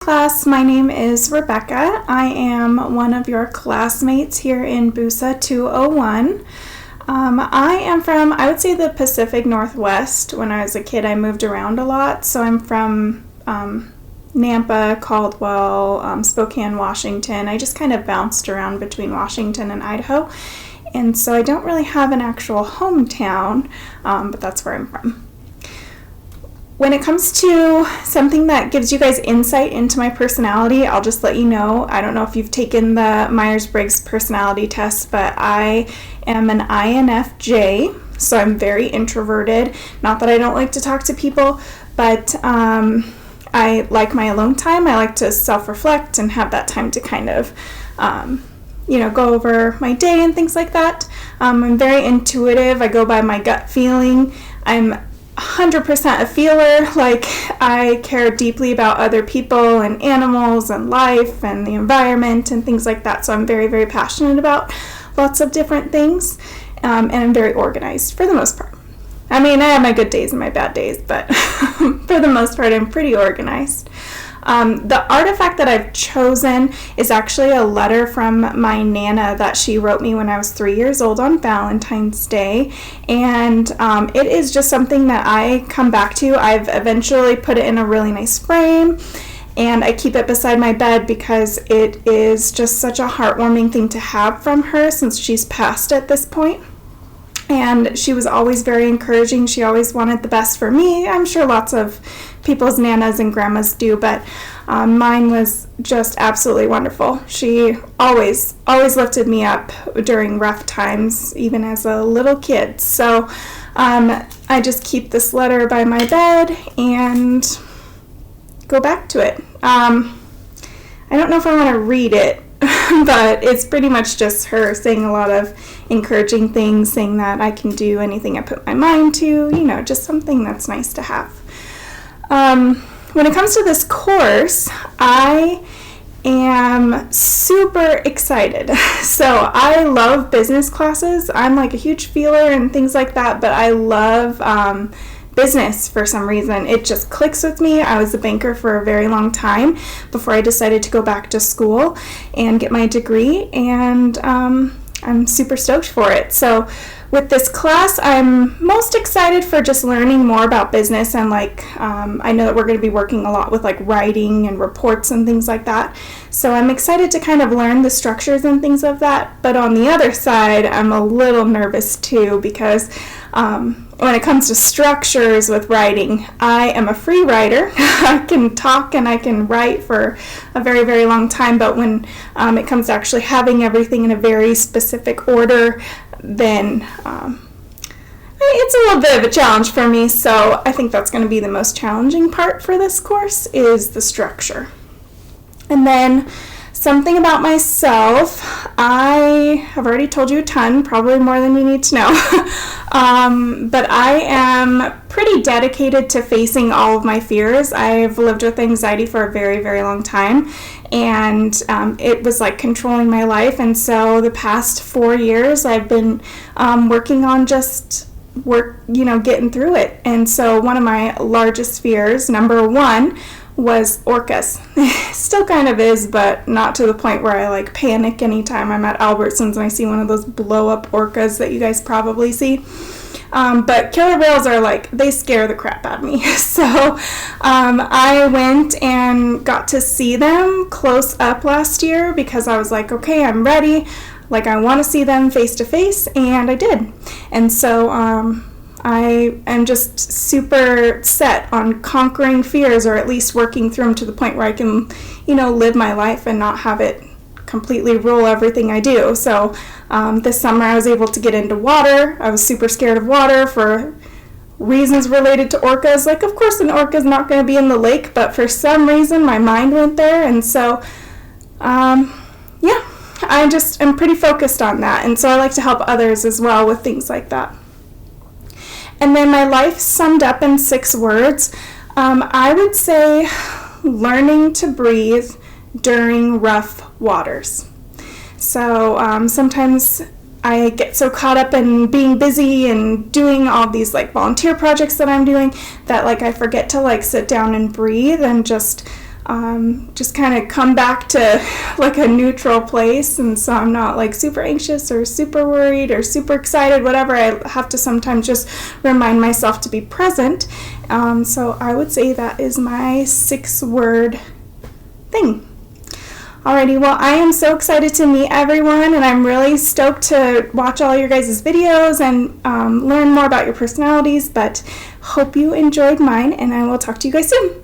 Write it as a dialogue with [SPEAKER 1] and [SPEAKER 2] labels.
[SPEAKER 1] Class, my name is Rebecca. I am one of your classmates here in BUSA 201. I am from, I would say, the Pacific Northwest. When I was a kid, I moved around a lot, so I'm from Nampa, Caldwell, Spokane, Washington. I just kind of bounced around between Washington and Idaho, and so I don't really have an actual hometown, but that's where I'm from. When it comes to something that gives you guys insight into my personality, I'll just let you know. I don't know if you've taken the Myers-Briggs personality test, but I am an INFJ, so I'm very introverted. Not that I don't like to talk to people, but I like my alone time. I like to self-reflect and have that time to kind of go over my day and things like that. I'm very intuitive. I go by my gut feeling. I'm 100% a feeler. Like, I care deeply about other people and animals and life and the environment and things like that. So I'm very, very passionate about lots of different things, and I'm very organized for the most part. I mean, I have my good days and my bad days, but for the most part, I'm pretty organized. The artifact that I've chosen is actually a letter from my Nana that she wrote me when I was 3 years old on Valentine's Day, and it is just something that I come back to. I've eventually put it in a really nice frame, and I keep it beside my bed because it is just such a heartwarming thing to have from her since she's passed at this point. And she was always very encouraging. She always wanted the best for me. I'm sure lots of people's nanas and grandmas do, but mine was just absolutely wonderful. She always lifted me up during rough times, even as a little kid. So I just keep this letter by my bed and go back to it. I don't know if I want to read it, but it's pretty much just her saying a lot of encouraging things, saying that I can do anything I put my mind to, just something that's nice to have. When it comes to this course, I am super excited. So I love business classes. I'm like a huge feeler and things like that, but I love business for some reason. It just clicks with me. I was a banker for a very long time before I decided to go back to school and get my degree, and I'm super stoked for it. So with this class, I'm most excited for just learning more about business, and I know that we're going to be working a lot with writing and reports and things like that. So I'm excited to kind of learn the structures and things of that. But on the other side, I'm a little nervous too, because when it comes to structures with writing, I am a free writer. I can talk and I can write for a very, very long time, but when it comes to actually having everything in a very specific order, then it's a little bit of a challenge for me. So I think that's going to be the most challenging part for this course, is the structure. And then something about myself, I have already told you a ton, probably more than you need to know, but I am pretty dedicated to facing all of my fears. I've lived with anxiety for a very, very long time, and it was controlling my life, and so the past 4 years I've been working on getting through it. And so one of my largest fears, number one, was orcas. Still kind of is, but not to the point where I panic anytime I'm at Albertsons and I see one of those blow up orcas that you guys probably see. But killer whales are they scare the crap out of me. So I went and got to see them close up last year because I was okay, I'm ready. I want to see them face to face, and I did. And so I am just super set on conquering fears, or at least working through them to the point where I can, live my life and not have it completely rule everything I do. So this summer I was able to get into water. I was super scared of water for reasons related to orcas. Of course an orca's not going to be in the lake, but for some reason my mind went there, and so I just am pretty focused on that, and so I like to help others as well with things like that. And then my life summed up in 6 words, I would say learning to breathe during rough waters. So sometimes I get so caught up in being busy and doing all these volunteer projects that I'm doing that I forget to sit down and breathe and just just kind of come back to like a neutral place, and so I'm not like super anxious or super worried or super excited, whatever. I have to sometimes just remind myself to be present. So I would say that is my 6-word thing. Alrighty, well, I am so excited to meet everyone, and I'm really stoked to watch all your guys' videos and learn more about your personalities, but hope you enjoyed mine, and I will talk to you guys soon.